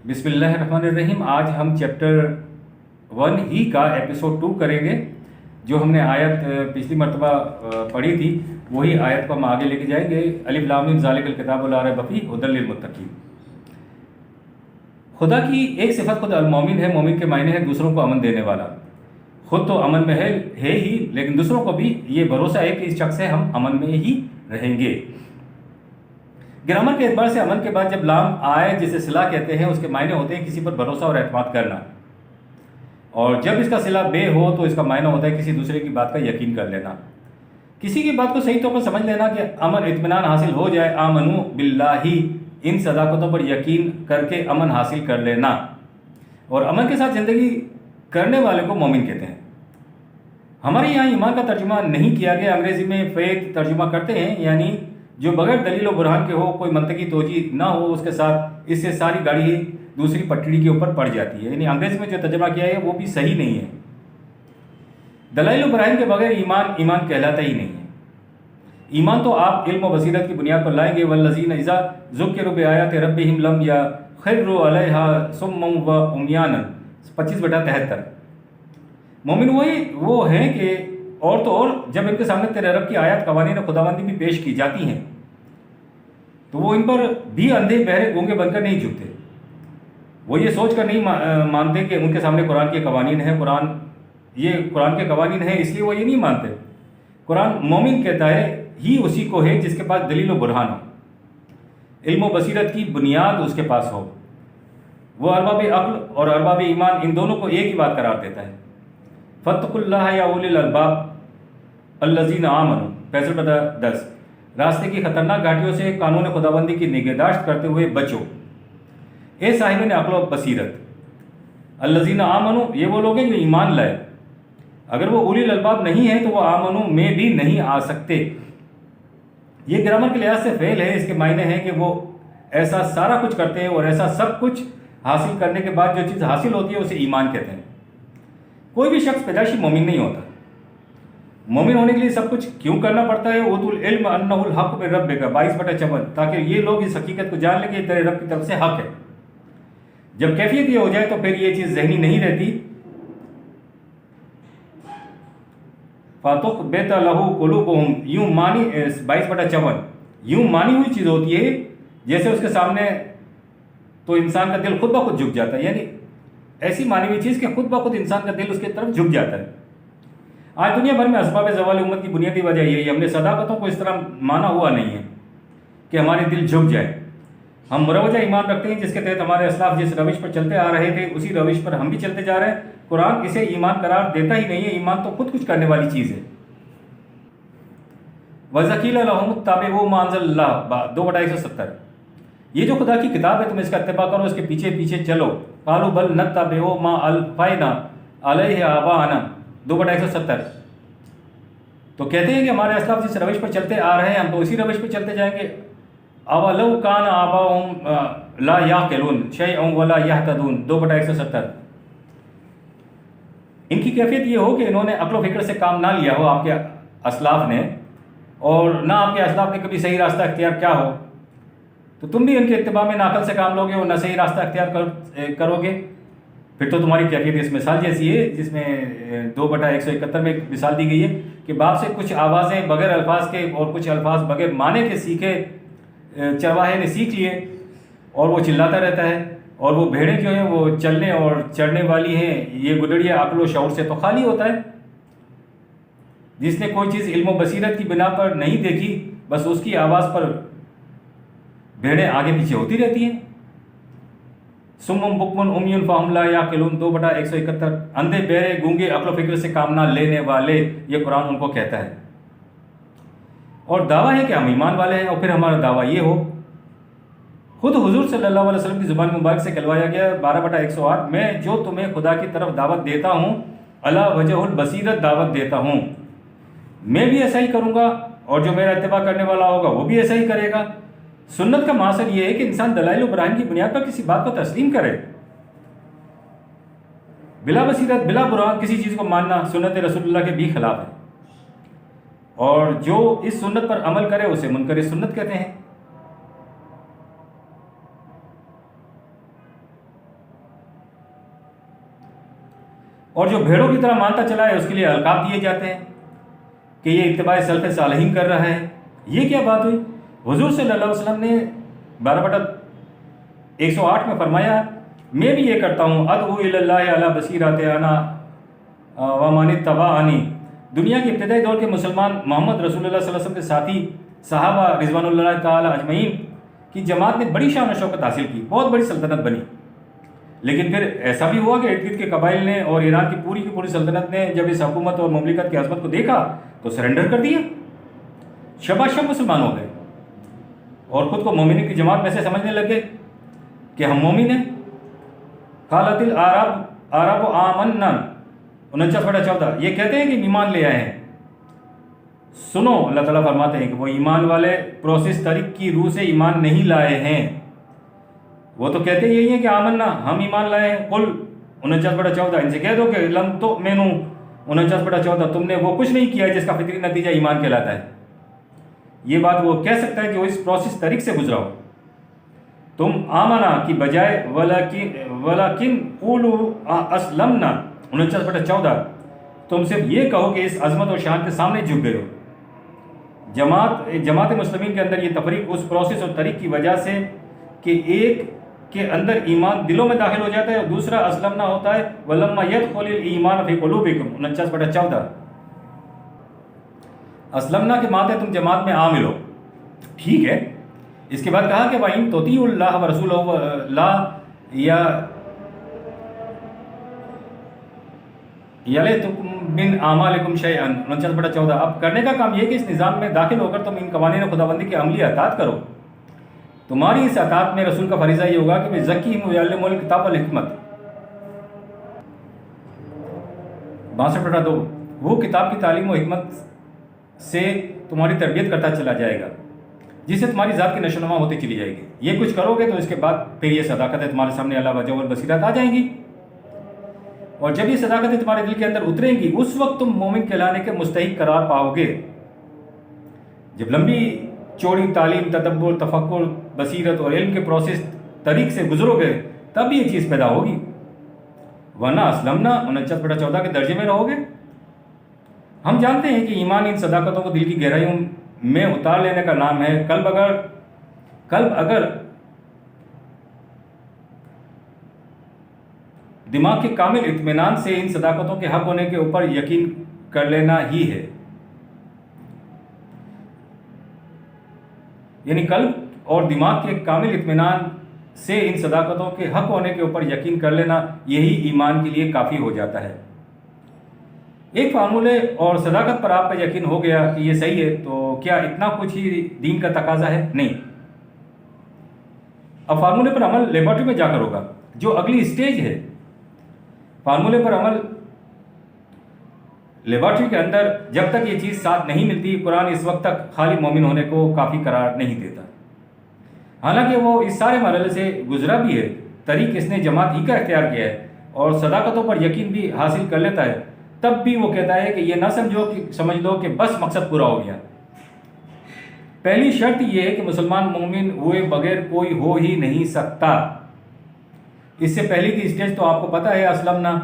بسم اللہ الرحمن الرحیم۔ آج ہم چیپٹر 1 ہی کا ایپیسوڈ 2 کریں گے۔ جو ہم نے آیت پچھلی مرتبہ پڑھی تھی وہی آیت کو ہم آگے لے کے جائیں گے۔ الف لام میم ذالک الکتاب لا ریب فیہ ھدی للمتقین۔ خدا کی ایک صفت خود المومن ہے۔ مومن کے معنی ہے دوسروں کو امن دینے والا۔ خود تو امن میں ہے ہی، لیکن دوسروں کو بھی یہ بھروسہ ہے کہ اس شخص سے ہم امن میں ہی رہیں گے۔ گرامر کے اعتبار سے امن کے بعد جب لام آئے جسے صلہ کہتے ہیں، اس کے معنی ہوتے ہیں کسی پر بھروسہ اور اعتماد کرنا، اور جب اس کا صلہ بے ہو تو اس کا معنی ہوتا ہے کسی دوسرے کی بات کا یقین کر لینا، کسی کی بات کو صحیح طور پر سمجھ لینا کہ امن اطمینان حاصل ہو جائے۔ آمنو باللہ، ان صداقتوں پر یقین کر کے امن حاصل کر لینا، اور امن کے ساتھ زندگی کرنے والے کو مومن کہتے ہیں۔ ہمارے یہاں ایمان کا ترجمہ نہیں کیا گیا، انگریزی میں فیتھ ترجمہ کرتے ہیں، یعنی جو بغیر دلیل و برہان کے ہو، کوئی منطقی توجیہ نہ ہو اس کے ساتھ، اس سے ساری گاڑی دوسری پٹڑی کے اوپر پڑ جاتی ہے۔ یعنی انگریزی میں جو ترجمہ کیا ہے وہ بھی صحیح نہیں ہے۔ دلائل و براہین کے بغیر ایمان کہلاتا ہی نہیں ہے۔ ایمان تو آپ علم و بصیرت کی بنیاد پر لائیں گے۔ والذین اذا ذکروا بآیات ربہم لم یخروا علیہا صما و عمیانا، 25/73۔ مومن وہ ہیں کہ اور تو اور جب ان کے سامنے تیرے رب کی آیات قوانین خداوندی بھی پیش کی جاتی ہیں تو وہ ان پر بھی اندھے بہرے گونگے بن کر نہیں جھکتے۔ وہ یہ سوچ کر نہیں مانتے کہ ان کے سامنے قرآن کے قوانین ہیں، یہ قرآن کے قوانین ہیں اس لیے وہ یہ نہیں مانتے۔ قرآن مومن کہتا ہے ہی اسی کو ہے جس کے پاس دلیل و برہان ہو، علم و بصیرت کی بنیاد اس کے پاس ہو۔ وہ ارباب عقل اور ارباب ایمان ان دونوں کو ایک ہی بات قرار دیتا ہے۔ فاتقوا اللہ یا اولی الالباب الذین آمنوا، 65/10۔ راستے کی خطرناک گھاٹیوں سے قانون خداوندی کی نگہداشت کرتے ہوئے بچو، اے صاحبین عقل و بصیرت۔ الذین آمنوا، یہ وہ لوگ ہیں جو ایمان لائے۔ اگر وہ اولی الالباب نہیں ہیں تو وہ آمنوا میں بھی نہیں آ سکتے۔ یہ گرامر کے لحاظ سے فعل ہے، اس کے معنی ہے کہ وہ ایسا سارا کچھ کرتے ہیں، اور ایسا سب کچھ حاصل کرنے کے بعد جو چیز حاصل ہوتی ہے اسے ایمان کہتے ہیں۔ کوئی بھی شخص پیدائشی مومن نہیں ہوتا۔ مومن ہونے کے لیے سب کچھ کیوں کرنا پڑتا ہے؟ اوتوا العلم انہ الحق من ربک، 22/54، تاکہ یہ لوگ اس حقیقت کو جان لیں کہ یہ تیرے رب کی طرف سے حق ہے۔ جب کیفیت یہ ہو جائے تو پھر یہ چیز ذہنی نہیں رہتی۔ فَتُخْبِتَ لَهُ قُلُوبُهُمْ، یوں مانی 22/54، یوں مانی ہوئی چیز ہوتی ہے جیسے اس کے سامنے تو انسان کا دل خود بخود جھک جاتا ہے، یعنی ایسی مانی ہوئی چیز کہ خود بخود انسان کا دل اس کی طرف جھک جاتا ہے۔ آج دنیا بھر میں اسباب زوال امت کی بنیادی وجہ یہی ہے، ہم نے صداقتوں کو اس طرح مانا ہوا نہیں ہے کہ ہمارے دل جھک جائے۔ ہم مروجہ ایمان رکھتے ہیں جس کے تحت ہمارے اسلاف جس روش پر چلتے آ رہے تھے اسی روش پر ہم بھی چلتے جا رہے ہیں۔ قرآن اسے ایمان قرار دیتا ہی نہیں ہے، ایمان تو خود کچھ کرنے والی چیز ہے۔ وَإِذَا قِيلَ لَهُمُ اتَّبِعُوا مَا أَنزَلَ اللَّهُ، 2/170۔ یہ جو خدا کی کتاب ہے تم اس کا اتباع کرو، اس کے پیچھے پیچھے چلو۔ قَالُوا بَلْ نَتَّبِعُ مَا أَلْفَيْنَا عَلَيْهِ آبَاءَنَا، 2/170۔ تو کہتے ہیں کہ ہمارے اسلاف جس روش پر چلتے آ رہے ہیں ہم تو اسی روش پر چلتے جائیں گے۔ اَوَلَوْ كَانَ آبَاؤُهُمْ لَا يَعْقِلُونَ شَيْئًا وَلَا يَهْتَدُونَ، 2/170۔ ان کی کیفیت یہ ہو کہ انہوں نے عقل و فکر سے کام نہ لیا ہو، آپ کے اسلاف نے، اور نہ آپ کے اسلاف نے کبھی صحیح راستہ اختیار کیا ہو، تو تم بھی ان کے اتباع میں نہ عقل سے کام لوگے اور نہ صحیح راستہ اختیار کرو گے، پھر تو تمہاری کیفیت اس مثال جیسی ہے جس میں 2/171 میں ایک مثال دی گئی ہے کہ باپ سے کچھ آوازیں بغیر الفاظ کے اور کچھ الفاظ بغیر معنی کے سیکھے چرواہے نے سیکھ لیے اور وہ چلاتا رہتا ہے، اور وہ بھیڑیں جو ہیں وہ چلنے اور چڑھنے والی ہیں، یہ گڈڑیا عقل و شعور سے تو خالی ہوتا ہے۔ جس نے کوئی چیز علم و بصیرت کی بنا پر نہیں دیکھی، بس اس کی آواز پر بھیڑیں آگے پیچھے ہوتی رہتی ہیں۔ سم بکم عمی فہم لا یعقلون، 2/171۔ اندھے بہرے گونگے عقل و فکر سے کام نہ لینے والے، یہ قرآن ان کو کہتا ہے۔ اور دعویٰ ہے کہ ہم ایمان والے ہیں، اور پھر ہمارا دعویٰ یہ ہو، خود حضور صلی اللہ علیہ وسلم کی زبان مبارک سے کہلوایا گیا 12/108، میں جو تمہیں خدا کی طرف دعوت دیتا ہوں علی وجہ البصیرت دعوت دیتا ہوں، میں بھی ایسا ہی کروں گا، اور جو میرا اتباع کرنے والا ہوگا وہ بھی ایسا ہی کرے گا۔ سنت کا مقصد یہ ہے کہ انسان دلائل و براہین کی بنیاد پر کسی بات کو تسلیم کرے۔ بلا بصیرت بلا برہان کسی چیز کو ماننا سنت رسول اللہ کے بھی خلاف ہے، اور جو اس سنت پر عمل کرے اسے منکر سنت کہتے ہیں۔ اور جو بھیڑوں کی طرح مانتا چلا ہے اس کے لیے القاب دیے جاتے ہیں کہ یہ اتباع سلف صالحین کر رہا ہے۔ یہ کیا بات ہوئی؟ حضور صلی اللہ علیہ وسلم نے 12/108 میں فرمایا میں بھی یہ کرتا ہوں، ادعو الی اللہ علی بصیرۃ انا و من اتبعنی۔ دنیا کے ابتدائی دور کے مسلمان محمد رسول اللہ صلی اللہ علیہ وسلم کے ساتھی صحابہ رضوان اللہ تعالی اجمعین کی جماعت نے بڑی شان و شوکت حاصل کی، بہت بڑی سلطنت بنی۔ لیکن پھر ایسا بھی ہوا کہ ارد گرد کے قبائل نے اور ایران کی پوری سلطنت نے جب اس حکومت اور مملکت کی عظمت کو دیکھا تو سرنڈر کر دیا، شباشب مسلمان ہو گئے اور خود کو مومنین کی جماعت میں سے سمجھنے لگے کہ ہم مومن ہیں۔ قالت العرب آمنا 49/14، یہ کہتے ہیں کہ ایمان لے آئے ہیں۔ سنو، اللہ تعالیٰ فرماتے ہیں کہ وہ ایمان والے پروسیس طریق کی روح سے ایمان نہیں لائے ہیں، وہ تو کہتے یہی ہیں کہ آمنا، ہم ایمان لائے ہیں۔ قل 49/14، ان سے کہہ دو کہ لم تؤمنوا 49/14، تم نے وہ کچھ نہیں کیا ہے جس کا فطری نتیجہ ایمان کہلاتا ہے۔ یہ بات وہ کہہ سکتا ہے کہ وہ اس پروسیس طریق سے گزرا ہو۔ تم آمنا کی بجائے ولیکن قولوا اسلمنا 49/14، تم صرف یہ کہو کہ اس عظمت و شان کے سامنے جھک گئے ہو۔ جماعت مسلمین کے اندر یہ تفریق اس پروسیس اور طریق کی وجہ سے کہ ایک کے اندر ایمان دلوں میں داخل ہو جاتا ہے اور دوسرا اسلمنا ہوتا ہے، ولما يدخل الایمان فی قلوبکم 49/14۔ اسلمنا کے معنی تم جماعت میں عامل ہو، ٹھیک ہے۔ اس کے بعد کہا کہ وَإِن تُطِيعُوا اللَّهَ وَرَسُولَهُ لَا يَلِتْكُم مِّنْ أَعْمَالِكُمْ شَيْئًا 49/14۔ اب کرنے کا کام یہ کہ اس نظام میں داخل ہو کر تم ان قوانین خداوندی کی عملی اطاعت کرو۔ تمہاری اس اطاعت میں رسول کا فریضہ یہ ہوگا کہ وَيُزَكِّيهِمْ وَيُعَلِّمُهُمُ الْكِتَابَ وَالْحِکْمَةَ 62/2۔ وہ کتاب کی تعلیم و حکمت سے تمہاری تربیت کرتا چلا جائے گا جس سے تمہاری ذات کی نشو و نما ہوتی چلی جائے گی۔ یہ کچھ کرو گے تو اس کے بعد پھر یہ صداقتیں تمہارے سامنے اللہ وجہ اور بصیرت آ جائیں گی، اور جب یہ صداقتیں تمہارے دل کے اندر اتریں گی اس وقت تم مومن کہلانے کے مستحق قرار پاؤ گے۔ جب لمبی چوڑی تعلیم، تدبر، تفکر، بصیرت اور علم کے پروسیس طریق سے گزرو گے تب یہ چیز پیدا ہوگی، ورنہ اسلمنا 49/14 کے درجے میں رہو گے۔ ہم جانتے ہیں کہ ایمان ان صداقتوں کو دل کی گہرائیوں میں اتار لینے کا نام ہے۔ قلب اگر دماغ کے کامل اطمینان سے ان صداقتوں کے حق ہونے کے اوپر یقین کر لینا ہی ہے، یعنی قلب اور دماغ کے کامل اطمینان سے ان صداقتوں کے حق ہونے کے اوپر یقین کر لینا، یہی ایمان کے لیے کافی ہو جاتا ہے۔ ایک فارمولے اور صداقت پر آپ کا یقین ہو گیا کہ یہ صحیح ہے تو کیا اتنا کچھ ہی دین کا تقاضا ہے؟ نہیں۔ اب فارمولے پر عمل لیبارٹری میں جا کر ہوگا، جو اگلی اسٹیج ہے۔ فارمولے پر عمل لیبارٹری کے اندر جب تک یہ چیز ساتھ نہیں ملتی، قرآن اس وقت تک خالی مومن ہونے کو کافی قرار نہیں دیتا، حالانکہ وہ اس سارے مرحلے سے گزرا بھی ہے۔ طریق اس نے جماعت ہی کا اختیار کیا ہے اور صداقتوں پر یقین بھی حاصل کر لیتا ہے، تب بھی وہ کہتا ہے کہ یہ نہ سمجھ لو کہ بس مقصد پورا ہو گیا۔ پہلی شرط یہ ہے کہ مسلمان مومن ہوئے بغیر کوئی ہو ہی نہیں سکتا۔ اس سے پہلی کی اسٹیج تو آپ کو پتہ ہے، اسلمنا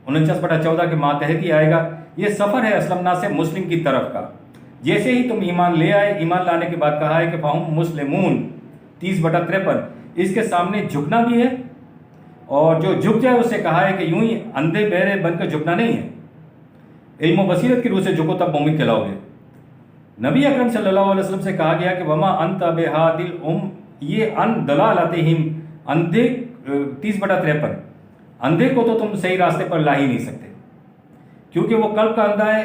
49/14 کے ماتحت ہی آئے گا۔ یہ سفر ہے اسلمنا سے مسلم کی طرف کا۔ جیسے ہی تم ایمان لے آئے، ایمان لانے کے بعد کہا ہے کہ فہم مسلمون 30/53، اس کے سامنے جھکنا بھی ہے، اور جو جھک جائے اس سے کہا ہے کہ یوں ہی اندھے بہرے بن کر جھکنا نہیں ہے، علم و بصیرت کی روح سے جھکو تب مومن کہلاؤ گے۔ نبی اکرم صلی اللہ علیہ وسلم سے کہا گیا کہ وما انت بہاد یہ ان دلالتہم، اندھے 30/53، اندھے کو تو تم صحیح راستے پر لا ہی نہیں سکتے، کیونکہ وہ قلب کا اندھا ہے۔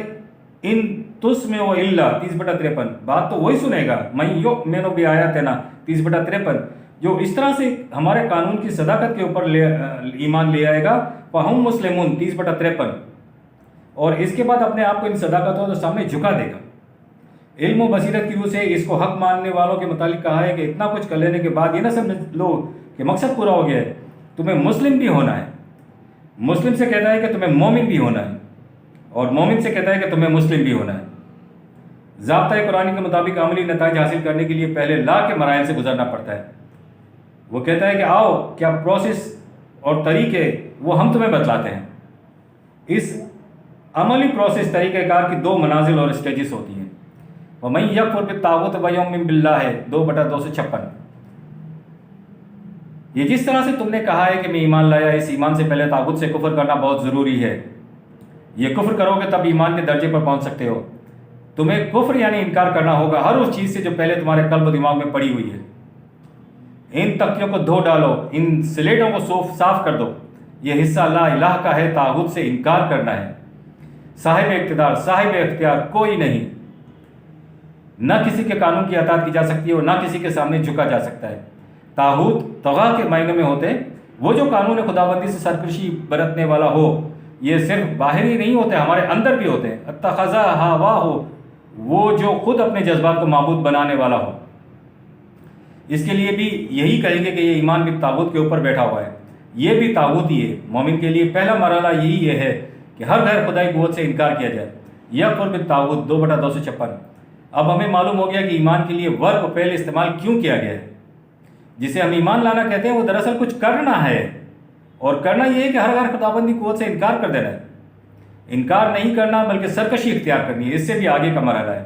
ان تسمع الا 30/53، بات تو وہی سنے گا، من یؤمن بآیاتنا 30/53، جو اس طرح سے ہمارے قانون کی صداقت کے اوپر ایمان لے آئے گا، فہم مسلمون 30/53، اور اس کے بعد اپنے آپ کو ان صداقتوں کے سامنے جھکا دے گا۔ علم و بصیرت کی روح سے اس کو حق ماننے والوں کے متعلق کہا ہے کہ اتنا کچھ کر لینے کے بعد یہ نہ سمجھ لو کہ مقصد پورا ہو گیا ہے، تمہیں مسلم بھی ہونا ہے۔ مسلم سے کہتا ہے کہ تمہیں مومن بھی ہونا ہے، اور مومن سے کہتا ہے کہ تمہیں مسلم بھی ہونا ہے۔ ضابطۂ قرآن کے مطابق عملی نتائج حاصل کرنے کے لیے پہلے لا کے مراحل سے گزرنا پڑتا ہے۔ وہ کہتا ہے کہ آؤ، کیا پروسیس اور طریقے وہ ہم تمہیں بتلاتے ہیں۔ اس عملی پروسیس طریقہ کار کی 2 منازل اور اسٹیجز ہوتی ہیں۔ وَمَن يَكْفُرْ بِالطَّاغُوتِ وَيُؤْمِن بِاللَّهِ 2/256۔ یہ جس طرح سے تم نے کہا ہے کہ میں ایمان لایا، اس ایمان سے پہلے طاغوت سے کفر کرنا بہت ضروری ہے۔ یہ کفر کرو گے تب ایمان کے درجے پر پہنچ سکتے ہو۔ تمہیں کفر یعنی انکار کرنا ہوگا ہر اس چیز سے جو پہلے تمہارے قلب و دماغ میں پڑی ہوئی ہے۔ ان تختیوں کو دھو ڈالو، ان سلیٹوں کو صاف کر دو۔ یہ حصہ لا الہ کا ہے، طاغوت سے انکار کرنا ہے۔ صاحب اقتدار، صاحب اختیار کوئی نہیں، نہ کسی کے قانون کی اطاعت کی جا سکتی ہے اور نہ کسی کے سامنے جھکا جا سکتا ہے۔ طاغوت طغا کے معنی میں ہوتے وہ جو قانون خداوندی سے سرکشی برتنے والا ہو۔ یہ صرف باہر ہی نہیں ہوتے، ہمارے اندر بھی ہوتے ہیں۔ اتخذ ہواہ، وہ جو خود اپنے جذبات کو معبود بنانے والا ہو۔ اس کے لیے بھی یہی کہیں گے کہ یہ ایمان بھی طاغوت کے اوپر بیٹھا ہوا ہے، یہ بھی طاغوت ہی ہے۔ مومن کے لیے پہلا مرحلہ یہی ہے کہ ہر غیر خدائی قوت سے انکار کیا جائے۔ یکفر بالطاغوت 2/256۔ اب ہمیں معلوم ہو گیا کہ ایمان کے لیے ورب و فعل استعمال کیوں کیا گیا ہے۔ جسے ہم ایمان لانا کہتے ہیں وہ دراصل کچھ کرنا ہے، اور کرنا یہ ہے کہ ہر غیر خداوندی قوت سے انکار کر دینا ہے۔ انکار نہیں کرنا بلکہ سرکشی اختیار کرنی ہے، اس سے بھی آگے کا مرحلہ ہے۔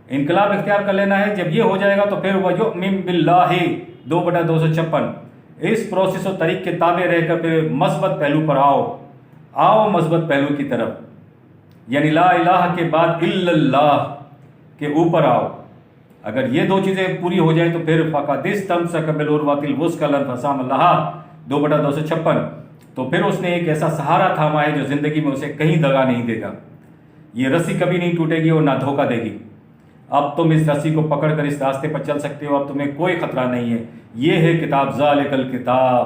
انقلاب اختیار کر لینا ہے۔ جب یہ ہو جائے گا تو پھر وَيُؤْمِن بِاللَّهِ 2/256۔ اس پروسیس و طریق کے تابع رہ کر پھر مثبت پہلو پر آؤ مثبت پہلو کی طرف، یعنی لا الہ کے بعد الا اللہ کے اوپر آؤ۔ اگر یہ 2 چیزیں پوری ہو جائیں تو پھر فَقَدِ اسْتَمْسَكَ بِالْعُرْوَةِ الْوُثْقَىٰ لَا انْفِصَامَ لَهَا 2/256۔ تو پھر اس نے ایک ایسا سہارا تھاما ہے جو زندگی میں اسے کہیں دگا نہیں دے گا۔ یہ رسی کبھی نہیں ٹوٹے گی اور نہ دھوکہ دے گی۔ اب تم اس رسی کو پکڑ کر اس راستے پر چل سکتے ہو، اب تمہیں کوئی خطرہ نہیں ہے۔ یہ ہے کتاب، ذالک الکتاب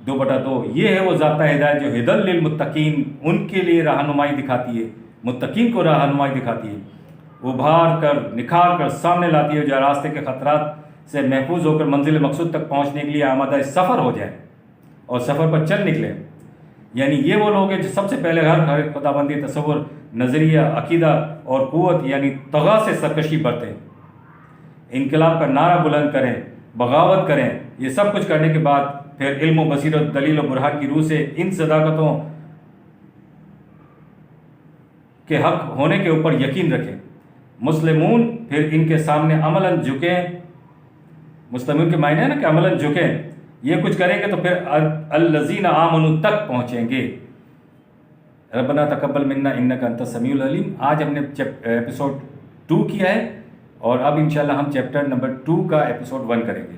2/2۔ یہ ہے وہ ضابطہ ہدایت جو ہدی للمتقین، ان کے لیے رہنمائی دکھاتی ہے، متقین کو رہنمائی دکھاتی ہے، ابھار کر نکھار کر سامنے لاتی ہے، جو راستے کے خطرات سے محفوظ ہو کر منزل مقصود تک پہنچنے کے لیے آمادہ سفر ہو جائے اور سفر پر چل نکلے۔ یعنی یہ وہ لوگ ہیں جو سب سے پہلے ہر خداوندی تصور، نظریہ، عقیدہ اور قوت یعنی طغا سے سرکشی برتیں، انقلاب کا نعرہ بلند کریں، بغاوت کریں۔ یہ سب کچھ کرنے کے بعد پھر علم و بصیرت، دلیل و برہان کی روح سے ان صداقتوں کے حق ہونے کے اوپر یقین رکھیں۔ مسلمون پھر ان کے سامنے عملاً جھکیں۔ مسلمون کے معنی ہے نا کہ عملاً جھکیں، یہ کچھ کریں گے تو پھر الذین آمنوا تک پہنچیں گے۔ ربنا تقبل منا انک انت السمیع العلیم۔ آج ہم نے ایپیسوڈ 2 کیا ہے، اور اب انشاءاللہ ہم چیپٹر نمبر 2 کا ایپیسوڈ 1 کریں گے۔